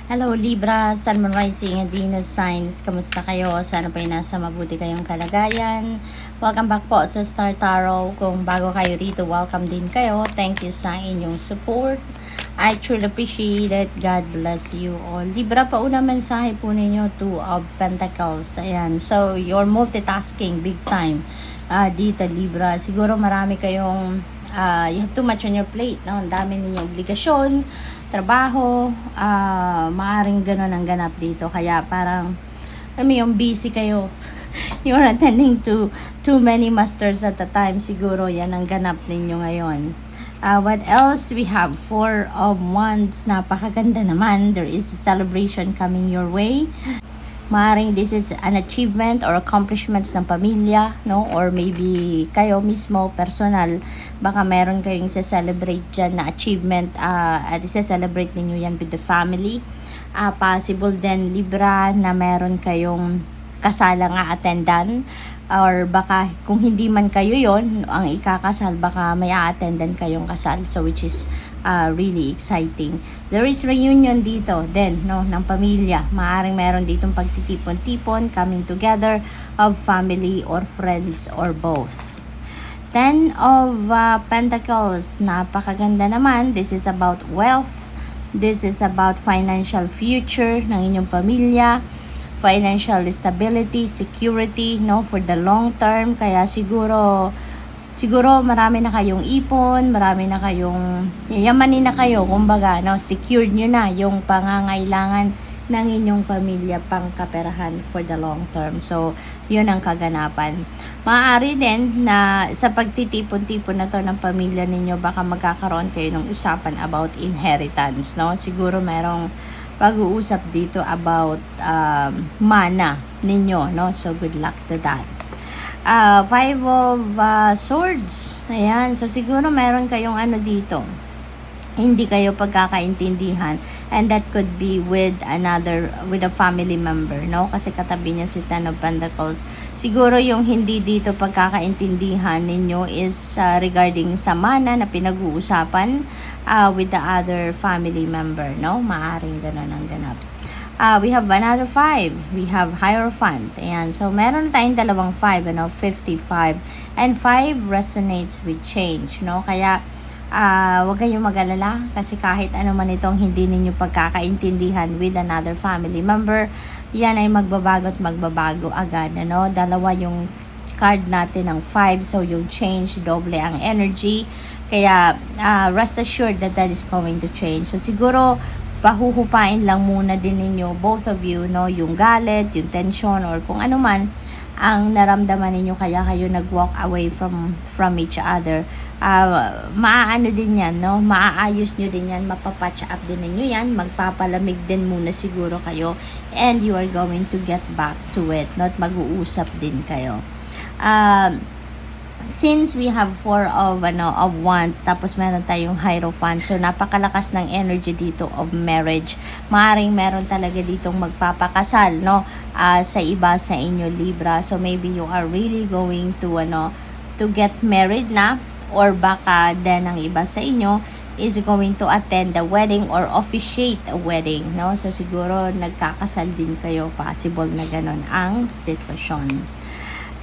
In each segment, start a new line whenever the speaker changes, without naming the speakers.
Hello Libra, Sun, Moon, Rising, and Venus signs. Kamusta kayo? Sana po ay nasa mabuti kayong kalagayan. Welcome back po sa Star Tarot. Kung bago kayo rito, welcome din kayo. Thank you sa inyong support. I truly appreciate it. God bless you all. Libra, pauna mensahe po ninyo, Two of Pentacles. Ayan. So, you're multitasking big time dito Libra. Siguro marami kayong you have too much on your plate, no? Ang dami ninyong obligasyon, trabaho, maaring ganun ang ganap dito. Kaya parang, alam mo yung busy kayo. You're attending to too many masters at a time. Siguro yan ang ganap ninyo ngayon. What else? We have Four of Wands. Napakaganda naman. There is a celebration coming your way. Maaring this is an achievement or accomplishments ng pamilya, no? Or maybe kayo mismo, personal, baka meron kayong isa-celebrate dyan na achievement at isa-celebrate ninyo yan with the family. Possible din, Libra, na meron kayong kasalang attendan, or baka kung hindi man kayo yon ang ikakasal, baka may a-attendan kayong kasal, so which is really exciting. There is reunion dito then, no, ng pamilya. Maaring meron ditong pagtitipon-tipon, coming together of family or friends or both. Ten of Pentacles, napakaganda naman. This is about wealth. This is about financial future ng inyong pamilya, financial stability, security, no, for the long term. Kaya siguro marami na kayong ipon, marami na kayong yayamanin na kayo, kumbaga, no, secured nyo na yung pangangailangan ng inyong pamilya, pangkaperahan for the long term. So, yun ang kaganapan. Maaari din na sa pagtitipon-tipon na to ng pamilya ninyo, baka magkakaroon kayo ng usapan about inheritance, no? Siguro merong pag-uusap dito about mana ninyo, no? So, good luck to that. Five of Swords. Ayan. So, siguro meron kayong dito. Hindi kayo pagkakaintindihan. And that could be with a family member, no? Kasi katabi niya si Ten of Pentacles. Siguro yung hindi dito pagkakaintindihan ninyo is regarding sa mana na pinag-uusapan with the other family member, no? Maaring ganun ang ganap. We have another 5. We have Hierophant. Ayan. So, meron tayong dalawang 5, 55. And 5 resonates with change, no? Kaya, huwag kayong mag-alala kasi kahit ano man itong hindi ninyo pagkakaintindihan with another family member, yan ay magbabago at magbabago agad, no? Dalawa yung card natin ng 5. So, yung change, doble ang energy. Kaya, rest assured that is going to change. So, siguro, pahuhupain lang muna din ninyo, both of you, no, yung galit, yung tension, or kung ano man ang naramdaman ninyo, kaya kayo nag-walk away from each other. Maaano din yan, no, maaayos nyo din yan, mapapatch up din ninyo yan, magpapalamig din muna siguro kayo, and you are going to get back to it, not mag-uusap din kayo. Since we have 4 of Wands, tapos meron tayong Hierophant, so napakalakas ng energy dito of marriage. Maaring meron talaga ditong magpapakasal, no, sa iba sa inyo, Libra. So maybe you are really going to get married na, or baka din ang iba sa inyo is going to attend the wedding or officiate a wedding, no? So siguro nagkakasal din kayo, possible na ganon ang sitwasyon.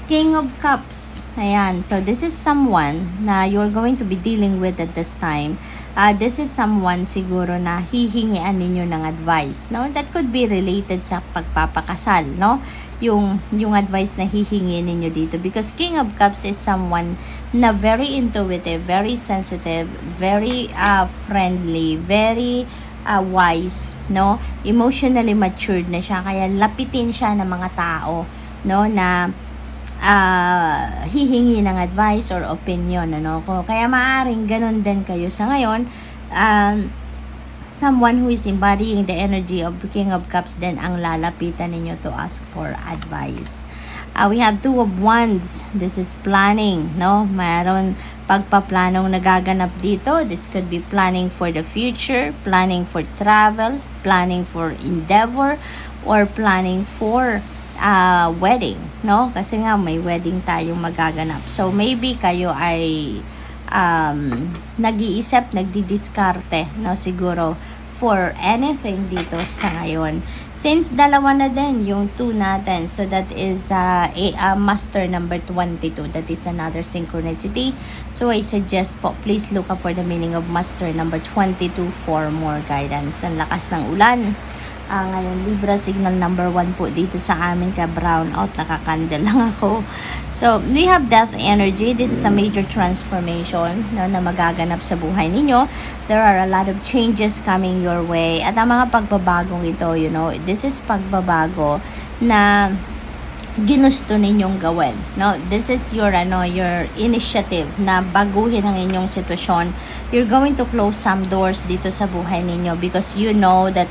King of Cups. Ayan. So, this is someone na you're going to be dealing with at this time. This is someone siguro na hihingian ninyo ng advice, no? That could be related sa pagpapakasal, no? Yung advice na hihingi ninyo dito. Because King of Cups is someone na very intuitive, very sensitive, very friendly, very wise, no? Emotionally matured na siya. Kaya lapitin siya ng mga tao, no? Na hihingi ng advice or opinion, ano ko. Kaya maaring ganun din kayo sa ngayon. Someone who is embodying the energy of the King of Cups din ang lalapitan ninyo to ask for advice. We have 2 of Wands. This is planning, no? Mayroon pagpaplanong nagaganap dito. This could be planning for the future, planning for travel, planning for endeavor, or planning for wedding, no? Kasi nga may wedding tayong magaganap. So maybe kayo ay nag-iisip, nagdidiskarte, no? Siguro for anything dito sa ngayon. Since dalawa na din yung 2 natin, so that is a master number 22. That is another synchronicity. So I suggest po, please look up for the meaning of master number 22 for more guidance. Ang lakas ng ulan. Ngayon, Libra, signal number 1 po dito sa amin ka brown out, nakakandel lang ako. So, we have death energy. This is a major transformation na magaganap sa buhay ninyo. There are a lot of changes coming your way. At ang mga pagbabagong ito, this is pagbabago na ginusto ninyong gawin. No, this is your initiative na baguhin ang inyong sitwasyon. You're going to close some doors dito sa buhay ninyo because you know that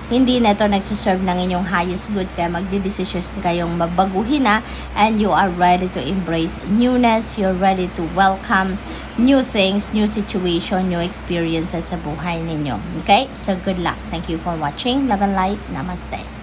hindi na ito nagsuserve ng inyong highest good, kaya magdidesisyon kayong mabaguhin na, and you are ready to embrace newness, you're ready to welcome new things, new situation, new experiences sa buhay ninyo. Okay? So, good luck. Thank you for watching. Love and light. Namaste.